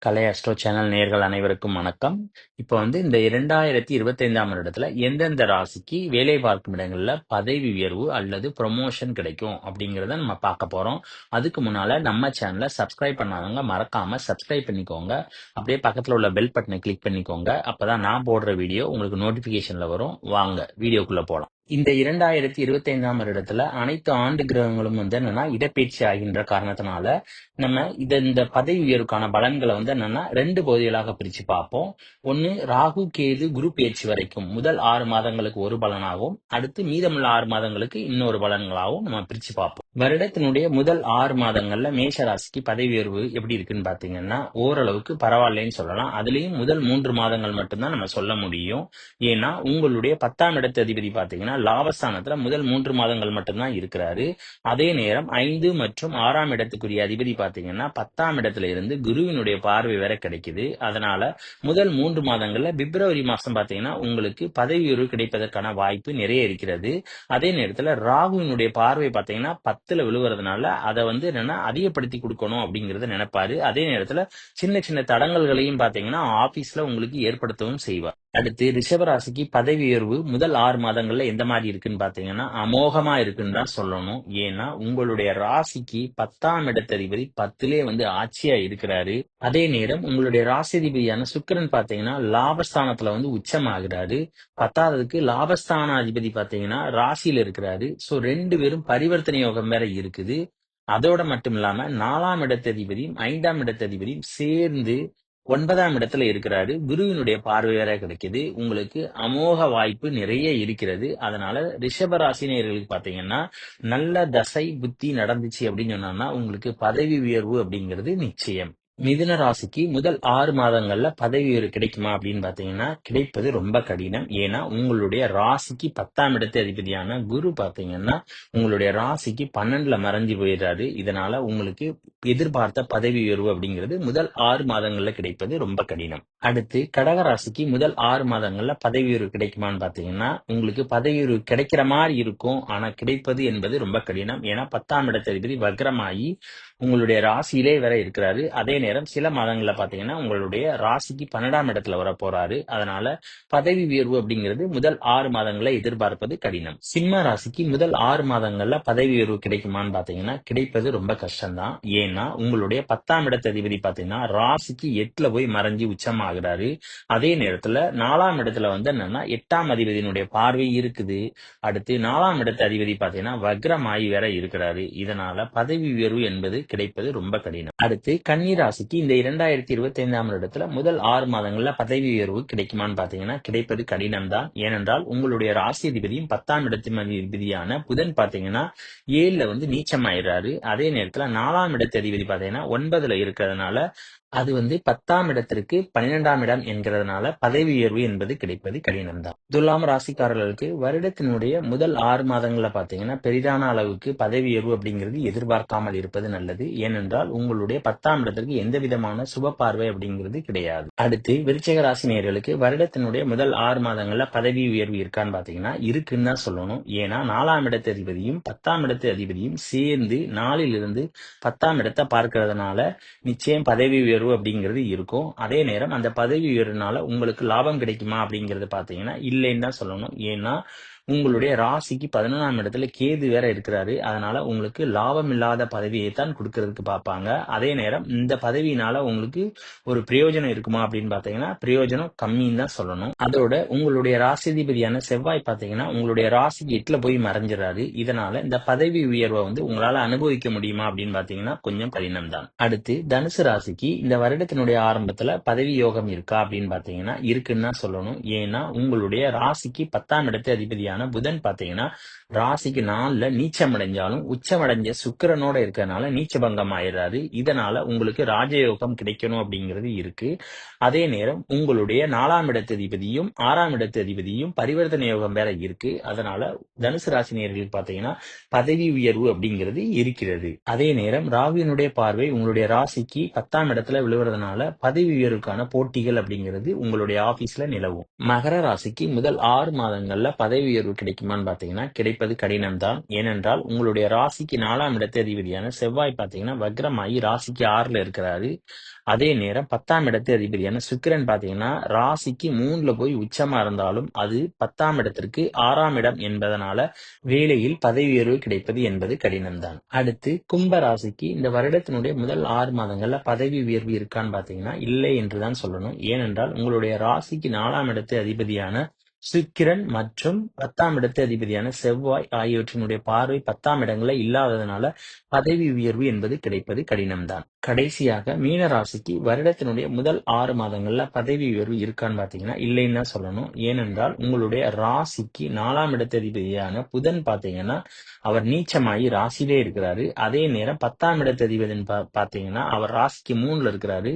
கலை astro channel நேயர்கள் அனைவருக்கும் வணக்கம். இப்போ இந்த 2025ஆம் வருடத்துல எந்தெந்த ராசிக்கு வேலை பார்க்கும் இடங்கள்ல பதவி உயர்வு அல்லது ப்ரொமோஷன் கிடைக்கும் அப்படிங்கிறத நம்ம பார்க்க போறோம். அதுக்கு முன்னால நம்ம சேனலை சப்ஸ்கிரைப் பண்ணாதவங்க மறக்காம சப்ஸ்கிரைப் பண்ணிக்கோங்க. அப்படியே பக்கத்துல உள்ள பெல் பட்டனை கிளிக் பண்ணிக்கோங்க. அப்பதான் நான் போடுற வீடியோ உங்களுக்கு நோட்டிபிகேஷன்ல வரும். வாங்க வீடியோக்குள்ள போலாம். இந்த 2025ஆம் வருடத்துல அனைத்து ஆண்டு கிரகங்களும் இடப்பெயர்ச்சி ஆகின்ற காரணத்தினால நம்ம இந்த பதவி உயர்வுக்கான பலன்களை என்னன்னா 2 பகுதிகளாக பிரிச்சு பார்ப்போம். ஒன்னு ராகு கேது குரு பெயர்ச்சி வரைக்கும் முதல் 6 மாதங்களுக்கு ஒரு பலனாகவும் அடுத்து மீதமுள்ள 6 மாதங்களுக்கு இன்னொரு பலன்களாகவும் நம்ம பிரிச்சு பார்ப்போம். வருடத்தினுடைய முதல் 6 மாதங்கள்ல மேஷ ராசிக்கு பதவி உயர்வு எப்படி இருக்குன்னு பாத்தீங்கன்னா ஓரளவுக்கு பரவாயில்லைன்னு சொல்லலாம். அதுலயும் முதல் 3 மாதங்கள் மட்டும்தான் நம்ம சொல்ல முடியும். ஏன்னா உங்களுடைய 10ஆம் இடத்து அதிபதி பாத்தீங்கன்னா லாபஸ்தானத்துல முதல் 3 மாதங்கள் மட்டும்தான் இருக்கிறாரு. அதே நேரம் 5 மற்றும் 6ஆம் இடத்துக்குரிய அதிபதி பாத்தீங்கன்னா 10ஆம் இடத்துல இருந்து குருவினுடைய பார்வை வேற கிடைக்குது. அதனால முதல் 3 மாதங்கள்ல பிப்ரவரி மாசம் பாத்தீங்கன்னா உங்களுக்கு பதவி உயர்வு கிடைப்பதற்கான வாய்ப்பு நிறைய இருக்கிறது. அதே நேரத்துல ராகுவினுடைய பார்வை பாத்தீங்கன்னா 10ல விழுவுறதுனால அதை என்னன்னா அதிகப்படுத்தி கொடுக்கணும் அப்படிங்கறத நினைப்பாரு. அதே நேரத்துல சின்ன சின்ன தடங்கல்களையும் பாத்தீங்கன்னா ஆபீஸ்ல உங்களுக்கு ஏற்படுத்தவும் செய்வார். அடுத்து ரிஷபராசிக்கு பதவி உயர்வு முதல் 6 மாதங்கள்ல எந்த மாதிரி இருக்குன்னு பாத்தீங்கன்னா அமோகமா இருக்குன்னு தான் சொல்லணும். ஏன்னா உங்களுடைய ராசிக்கு 10ஆம் இடத்ததிபதி 10லே ஆட்சியா இருக்கிறாரு. அதே நேரம் உங்களுடைய ராசிதிபதியான சுக்கிரன் பாத்தீங்கன்னா லாபஸ்தானத்துல உச்சமாகிறாரு. 10வதுக்கு லாபஸ்தான அதிபதி பாத்தீங்கன்னா ராசியில இருக்கிறாரு. சோ 2 பேரும் பரிவர்த்தனை யோகம் வேற இருக்குது. அதோட மட்டும் இல்லாம 4ஆம் இடத்ததிபதியும் 5ஆம் இடத்ததிபதியும் சேர்ந்து 9ஆம் இடத்துல இருக்கிறாரு. குருவினுடைய பார்வை வேற கிடைக்குது. உங்களுக்கு அமோக வாய்ப்பு நிறைய இருக்கிறது. அதனால ரிஷபராசினியர்களுக்கு பாத்தீங்கன்னா நல்ல தசை புத்தி நடந்துச்சு அப்படின்னு சொன்னா உங்களுக்கு பதவி உயர்வு அப்படிங்கிறது நிச்சயம். மிதுன ராசிக்கு முதல் 6 மாதங்கள்ல பதவி உயர்வு கிடைக்குமா அப்படின்னு பாத்தீங்கன்னா கிடைப்பது ரொம்ப கடினம். ஏன்னா உங்களுடைய ராசிக்கு 10ஆம் இடத்து அதிபதியான குரு பாத்தீங்கன்னா உங்களுடைய ராசிக்கு 12ல மறைஞ்சு போயிடுறாரு. இதனால உங்களுக்கு எதிர்பார்த்த பதவி உயர்வு அப்படிங்கிறது முதல் 6 மாதங்கள்ல கிடைப்பது ரொம்ப கடினம். அடுத்து கடக ராசிக்கு முதல் 6 மாதங்கள்ல பதவி உயர்வு கிடைக்குமான்னு பாத்தீங்கன்னா உங்களுக்கு பதவி உயர்வு கிடைக்கிற மாதிரி இருக்கும். ஆனா கிடைப்பது என்பது ரொம்ப கடினம். ஏன்னா 10ஆம் இடத்து அதிபதி வக்ரமாயி உங்களுடைய ராசியிலே வேற இருக்கிறாரு. அதே நேரம் சில மாதங்கள்ல பாத்தீங்கன்னா உங்களுடைய ராசிக்கு 12ஆம் இடத்துல வர போறாரு. அதனால பதவி உயர்வு அப்படிங்கிறது முதல் 6 மாதங்கள்ல எதிர்பார்ப்பது கடினம். சிம்ம ராசிக்கு முதல் 6 மாதங்கள்ல பதவி உயர்வு கிடைக்குமான்னு பாத்தீங்கன்னா கிடைப்பது ரொம்ப கஷ்டம்தான். ஏன்னா உங்களுடைய 10ஆம் இடத்து அதிபதி பாத்தீங்கன்னா ராசிக்கு 8ல போய் மறைஞ்சு உச்சமாகிறாரு. அதே நேரத்துல 4ஆம் இடத்துல என்னன்னா 8ஆம் அதிபதியினுடைய பார்வை இருக்குது. அடுத்து 4ஆம் இடத்து அதிபதி பாத்தீங்கன்னா வக்ரமாயி வேற இருக்கிறாரு. இதனால பதவி உயர்வு என்பது கிடைப்பது ரொம்ப கடினம். அடுத்து கன்னி ராசிக்கு இந்த 2025ஆம் வருடத்துல முதல் 6 மாதங்கள்ல பதவி உயர்வு கிடைக்குமான்னு பாத்தீங்கன்னா கிடைப்பது கடினம் தான். ஏனென்றால் உங்களுடைய ராசி அதிபதியும் 10ஆம் இடத்து அதிபதியான புதன் பாத்தீங்கன்னா 7ல நீச்சமாயிடுறாரு. அதே நேரத்துல 4ஆம் இடத்து அதிபதி பாத்தீங்கன்னா 9ல இருக்கிறதுனால அது 10ஆம் இடத்திற்கு 12ஆம் இடம் என்கிறதுனால பதவி உயர்வு என்பது கிடைப்பது கடினம் தான். துலாம் ராசிக்காரர்களுக்கு வருடத்தினுடைய முதல் 6 மாதங்கள்ல பாத்தீங்கன்னா பெரிதான அளவுக்கு பதவி உயர்வு அப்படிங்கிறது எதிர்பார்க்காமல் இருப்பது நல்லது. ஏனென்றால் உங்களுடைய 10ஆம் இடத்திற்கு எந்த விதமான சுப பார்வை அப்படிங்கிறது கிடையாது. அடுத்து விருச்சிக ராசி நேயர்களுக்கு வருடத்தினுடைய முதல் 6 மாதங்கள்ல பதவி உயர்வு இருக்கான்னு பாத்தீங்கன்னா இருக்குன்னு தான் சொல்லணும். ஏன்னா 4ஆம் இடத்து அதிபதியும் 10ஆம் இடத்து அதிபதியும் சேர்ந்து 4லிருந்து 10ஆம் இடத்தை பார்க்கறதுனால நிச்சயம் பதவி உயர்வு அப்படிங்கிறது இருக்கும். அதே நேரம் அந்த பதவி உயர்வுனால உங்களுக்கு லாபம் கிடைக்குமா அப்படிங்கறது பாத்தீங்கன்னா இல்லைன்னு தான் சொல்லணும். ஏன்னா உங்களுடைய ராசிக்கு 11ஆம் இடத்துல கேது வேற இருக்கிறாரு. அதனால உங்களுக்கு லாபம் இல்லாத பதவியை தான் கொடுக்கறதுக்கு பார்ப்பாங்க. அதே நேரம் இந்த பதவியினால உங்களுக்கு ஒரு பிரயோஜனம் இருக்குமா அப்படின்னு பாத்தீங்கன்னா பிரயோஜனம் கம்மின்னு தான் சொல்லணும். அதோட உங்களுடைய ராசிதிபதியான செவ்வாய் பாத்தீங்கன்னா உங்களுடைய ராசிக்கு 8ல போய் மறைஞ்சிடறாரு. இதனால இந்த பதவி உயர்வை உங்களால அனுபவிக்க முடியுமா அப்படின்னு பாத்தீங்கன்னா கொஞ்சம் கடினம் தான். அடுத்து தனுசு ராசிக்கு இந்த வருடத்தினுடைய ஆரம்பத்துல பதவி யோகம் இருக்கா அப்படின்னு பாத்தீங்கன்னா இருக்குன்னு தான் சொல்லணும். ஏன்னா உங்களுடைய ராசிக்கு 10ஆம் இடத்து அதிபதியான புதன் பாத்தீங்கன்னா ராசிக்கு 4ல நீச்சம் அடைஞ்சாலும் உச்சமடைஞ்ச சுக்கிரனோட இருக்கிறதுனால நீச்சபங்கம் ஆயிடுறாரு. இதனால உங்களுக்கு ராஜயோகம் கிடைக்கணும் அப்படிங்கிறது இருக்கு. அதே நேரம் உங்களுடைய 4ஆம் இடத்து அதிபதியும் 6ஆம் இடத்து அதிபதியும் பரிவர்த்தனை யோகம் வேற இருக்கு. அதனால தனுசு ராசினியர்களுக்கு பாத்தீங்கன்னா பதவி உயர்வு அப்படிங்கிறது இருக்கிறது. அதே நேரம் ராகுவினுடைய பார்வை உங்களுடைய ராசிக்கு 10ஆம் இடத்துல விழுவுறதுனால பதவி உயர்வுக்கான போட்டிகள் அப்படிங்கிறது உங்களுடைய ஆபீஸ்ல நிலவும். மகர ராசிக்கு முதல் 6 மாதங்கள்ல பதவி உயர்வு உயர்வு கிடைக்குமான்னு பாத்தீங்கன்னா கிடைப்பது கடினம் தான். ஏனென்றால் உங்களுடைய ராசிக்கு 4ஆம் இடத்து அதிபதியான செவ்வாய் பாத்தீங்கன்னா வக்ரமாகி ராசிக்கு 6ல இருக்கிறாரு. அதே நேரம் 10ஆம் இடத்து அதிபதியான சுக்கிரன் பாத்தீங்கன்னா ராசிக்கு 3ல போய் உச்சமா இருந்தாலும் அது 10ஆம் இடத்திற்கு 6ஆம் இடம் என்பதனால வேலையில் பதவி உயர்வு கிடைப்பது என்பது கடினம்தான். அடுத்து கும்ப ராசிக்கு இந்த வருடத்தினுடைய முதல் 6 மாதங்கள்ல பதவி உயர்வு இருக்கான்னு பாத்தீங்கன்னா இல்லை என்றுதான் சொல்லணும். ஏனென்றால் உங்களுடைய ராசிக்கு 4ஆம் இடத்து அதிபதியான சுக்கிரன் மற்றும் 10ஆம் இடத்து அதிபதியான செவ்வாய் ஆகியவற்றினுடைய பார்வை 10ஆம் இடங்கள்ல இல்லாததுனால பதவி உயர்வு என்பது கிடைப்பது கடினம்தான். கடைசியாக மீன ராசிக்கு வருடத்தினுடைய முதல் 6 மாதங்கள்ல பதவி உயர்வு இருக்கான்னு பாத்தீங்கன்னா இல்லைன்னு தான் சொல்லணும். ஏனென்றால் உங்களுடைய ராசிக்கு 4ஆம் இடத்து அதிபதியான புதன் பாத்தீங்கன்னா அவர் நீச்சமாகி ராசியிலே இருக்கிறாரு. அதே நேரம் 10ஆம் இடத்து அதிபதினு பாத்தீங்கன்னா அவர் ராசிக்கு 3ல இருக்கிறாரு.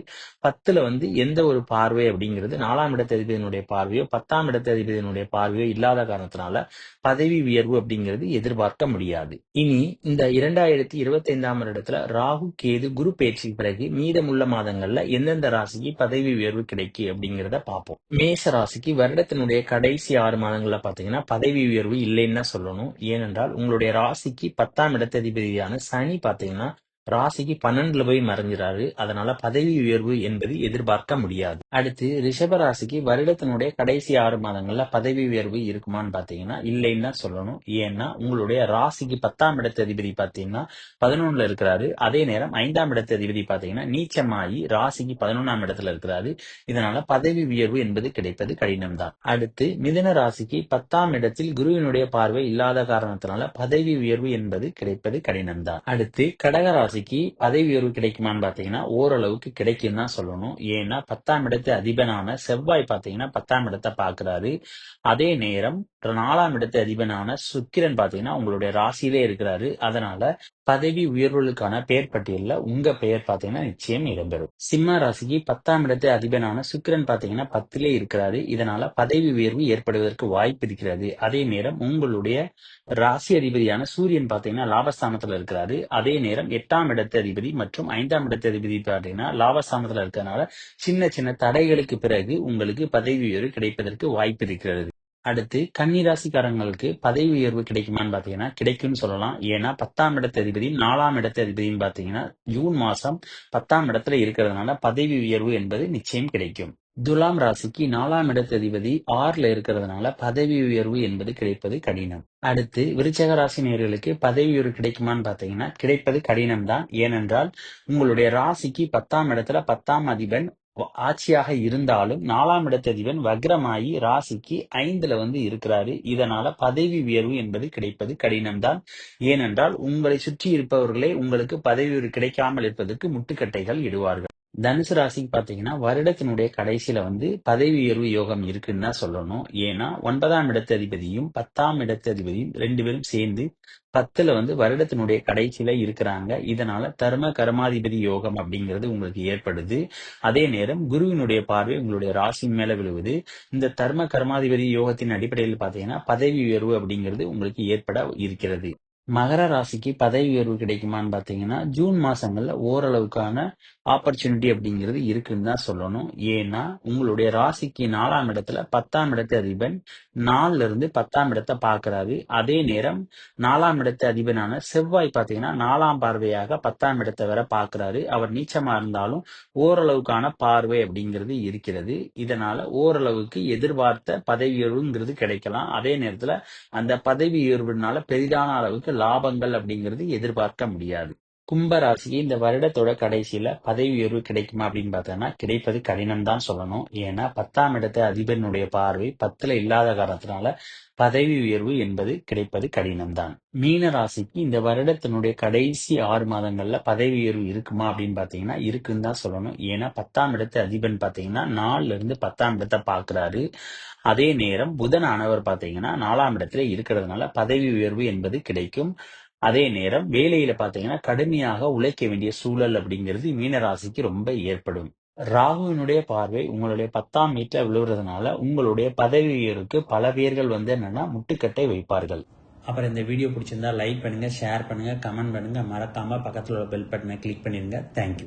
10ல எந்த ஒரு பார்வை அப்படிங்கிறது 4ஆம் இடத்து அதிபதியினுடைய பார்வையோ 10ஆம் இடத்து அதிபதியினுடைய பார்வையோ இல்லாத காரணத்தினால பதவி உயர்வு அப்படிங்கிறது எதிர்பார்க்க முடியாது. இனி இந்த 2025ஆம் வருடத்துல ராகு கேது குரு பயிற்சிக்கு பிறகு மீதமுள்ள மாதங்கள்ல எந்தெந்த ராசிக்கு பதவி உயர்வு கிடைக்கும் அப்படிங்கிறத பார்ப்போம். மேஷ ராசிக்கு வருடத்தினுடைய கடைசி 6 மாதங்கள்ல பாத்தீங்கன்னா பதவி உயர்வு இல்லைன்னு தான் சொல்லணும். ஏனென்றால் உங்களுடைய ராசிக்கு 10ஆம் இடத்து அதிபதியான சனி பாத்தீங்கன்னா ராசிக்கு 12ல போய் மறைஞ்சிறாரு. அதனால பதவி உயர்வு என்பது எதிர்பார்க்க முடியாது. அடுத்து ரிஷப ராசிக்கு வருடத்தினுடைய கடைசி 6 மாதங்கள்ல பதவி உயர்வு இருக்குமான்னு பாத்தீங்கன்னா இல்லைன்னு தான் சொல்லணும். ஏன்னா உங்களுடைய ராசிக்கு 10ஆம் இடத்து அதிபதி பாத்தீங்கன்னா 11ல இருக்கிறாரு. அதே நேரம் 5ஆம் இடத்து அதிபதி பாத்தீங்கன்னா நீச்சமாகி ராசிக்கு 11ஆம் இடத்துல இருக்கிறாரு. இதனால பதவி உயர்வு என்பது கிடைப்பது கடினம் தான். அடுத்து மிதுன ராசிக்கு 10ஆம் இடத்தில் குருவினுடைய பார்வை இல்லாத காரணத்தினால பதவி உயர்வு என்பது கிடைப்பது கடினம் தான். அடுத்து கடக ராசிக்கு பதவி உயர்வு கிடைக்குமான்னு பாத்தீங்கன்னா ஓரளவுக்கு கிடைக்கும் தான் சொல்லணும். ஏன்னா 10ஆம் இடத்து அதிபனான செவ்வாய் பாத்தீங்கன்னா 10ஆம் இடத்தை பாக்குறாரு. அதே நேரம் 4ஆம் இடத்து அதிபனான சுக்கிரன் பாத்தீங்கன்னா உங்களுடைய ராசியிலே இருக்கிறாரு. அதனால பதவி உயர்வுகளுக்கான பெயர் பட்டியல்ல உங்க பெயர் பாத்தீங்கன்னா நிச்சயம் இடம்பெறும். சிம்ம ராசிக்கு 10ஆம் இடத்து அதிபனான சுக்கிரன் பாத்தீங்கன்னா 10லே இருக்கிறாரு. இதனால பதவி உயர்வு ஏற்படுவதற்கு வாய்ப்பு இருக்கிறது. அதே நேரம் உங்களுடைய ராசி அதிபதியான சூரியன் பாத்தீங்கன்னா லாபஸ்தானத்துல இருக்கிறாரு. அதே நேரம் 8ஆம் இடத்து அதிபதி மற்றும் 5ஆம் இடத்து அதிபதி பாத்தீங்கன்னா லாபஸ்தானத்துல இருக்கிறதுனால சின்ன சின்ன தடைகளுக்கு பிறகு உங்களுக்கு பதவி உயர்வு கிடைப்பதற்கு வாய்ப்பு இருக்கிறது. அடுத்து கன்னிராசிக்காரங்களுக்கு பதவி உயர்வு கிடைக்குமான்னு பாத்தீங்கன்னா கிடைக்கும்னு சொல்லலாம். ஏன்னா 10ஆம் இடத்து அதிபதியும் 4ஆம் இடத்து அதிபதியும் பாத்தீங்கன்னா ஜூன் மாசம் 10ஆம் இடத்துல இருக்கிறதுனால பதவி உயர்வு என்பது நிச்சயம் கிடைக்கும். துலாம் ராசிக்கு 4ஆம் இடத்து அதிபதி 6ல இருக்கிறதுனால பதவி உயர்வு என்பது கிடைப்பது கடினம். அடுத்து விருச்சக ராசி நேயர்களுக்கு பதவி உயர்வு கிடைக்குமான்னு பாத்தீங்கன்னா கிடைப்பது கடினம் தான். ஏனென்றால் உங்களுடைய ராசிக்கு 10ஆம் இடத்துல 10ஆம் அதிபன் ஆட்சியாக இருந்தாலும் 4ஆம் இடத்து அதிபன் வக்ரமாயி ராசிக்கு 5ல இருக்கிறாரு. இதனால பதவி உயர்வு என்பது கிடைப்பது கடினம்தான். ஏனென்றால் உங்களை சுற்றி இருப்பவர்களே உங்களுக்கு பதவி உயர்வு கிடைக்காமல் இருப்பதற்கு முட்டுக்கட்டைகள் இடுவார்கள். தனுசு ராசிக்கு பாத்தீங்கன்னா வருடத்தினுடைய கடைசியில பதவி உயர்வு யோகம் இருக்குன்னு தான் சொல்லணும். ஏன்னா 9ஆம் இடத்து அதிபதியும் 10ஆம் இடத்து அதிபதியும் 2 பேரும் சேர்ந்து 10ல வருடத்தினுடைய கடைசியில இருக்கிறாங்க. இதனால தர்ம கர்மாதிபதி யோகம் அப்படிங்கிறது உங்களுக்கு ஏற்படுது. அதே நேரம் குருவினுடைய பார்வை உங்களுடைய ராசி மேல விழுவுது. இந்த தர்ம கர்மாதிபதி யோகத்தின் அடிப்படையில் பாத்தீங்கன்னா பதவி உயர்வு அப்படிங்கிறது உங்களுக்கு ஏற்பட இருக்கிறது. மகர ராசிக்கு பதவி உயர்வு கிடைக்குமான்னு பாத்தீங்கன்னா ஜூன் மாசங்கள்ல ஓரளவுக்கான ஆப்பர்ச்சுனிட்டி அப்படிங்கிறது இருக்குன்னு தான் சொல்லணும். ஏன்னா உங்களுடைய ராசிக்கு 4ஆம் இடத்துல 10ஆம் இடத்து அதிபன் 4ல இருந்து 10ஆம் இடத்தை பாக்குறாரு. அதே நேரம் 4ஆம் இடத்து அதிபனான செவ்வாய் பாத்தீங்கன்னா 4ஆம் பார்வையாக 10ஆம் இடத்தை வர பாக்குறாரு. அவர் நீச்சமா இருந்தாலும் ஓரளவுக்கான பார்வை அப்படிங்கிறது இருக்கிறது. இதனால ஓரளவுக்கு எதிர்பார்த்த பதவி உயர்வுங்கிறது கிடைக்கலாம். அதே நேரத்துல அந்த பதவி உயர்வுனால பெரிதான அளவுக்கு லாபங்கள் அப்படிங்கிறது எதிர்பார்க்க முடியாது. கும்ப ராசிக்கு இந்த வருடத்தோட கடைசியில பதவி உயர்வு கிடைக்குமா அப்படின்னு பார்த்தோம்னா கிடைப்பது கடினம் தான் சொல்லணும். ஏன்னா 10ஆம் இடத்து அதிபனுடைய பார்வை 10ல இல்லாத காரணத்தினால பதவி உயர்வு என்பது கிடைப்பது கடினம் தான். மீன ராசிக்கு இந்த வருடத்தினுடைய கடைசி 6 மாதங்கள்ல பதவி உயர்வு இருக்குமா அப்படின்னு பாத்தீங்கன்னா இருக்குன்னு தான் சொல்லணும். ஏன்னா 10ஆம் இடத்து அதிபன் பாத்தீங்கன்னா 4ல இருந்து 10ஆம் இடத்தை பாக்குறாரு. அதே நேரம் புதன் ஆனவர் பாத்தீங்கன்னா 4ஆம் இடத்துல இருக்கிறதுனால பதவி உயர்வு என்பது கிடைக்கும். அதே நேரம் வேலையில பாத்தீங்கன்னா கடுமையாக உழைக்க வேண்டிய சூழல் அப்படிங்கிறது மீன ராசிக்கு ரொம்ப ஏற்படும். ராகுவினுடைய பார்வை உங்களுடைய 10ஆம் வீட்டுல விழுவுறதுனால உங்களுடைய பதவி உயர்வுக்கு பல பேர்கள் என்னன்னா முட்டுக்கட்டை வைப்பார்கள். அப்புறம் இந்த வீடியோ பிடிச்சிருந்தா லைக் பண்ணுங்க, ஷேர் பண்ணுங்க, கமெண்ட் பண்ணுங்க, மறக்காம பக்கத்துல உள்ள பெல் பட்டனை கிளிக் பண்ணிருங்க. தேங்க்யூ.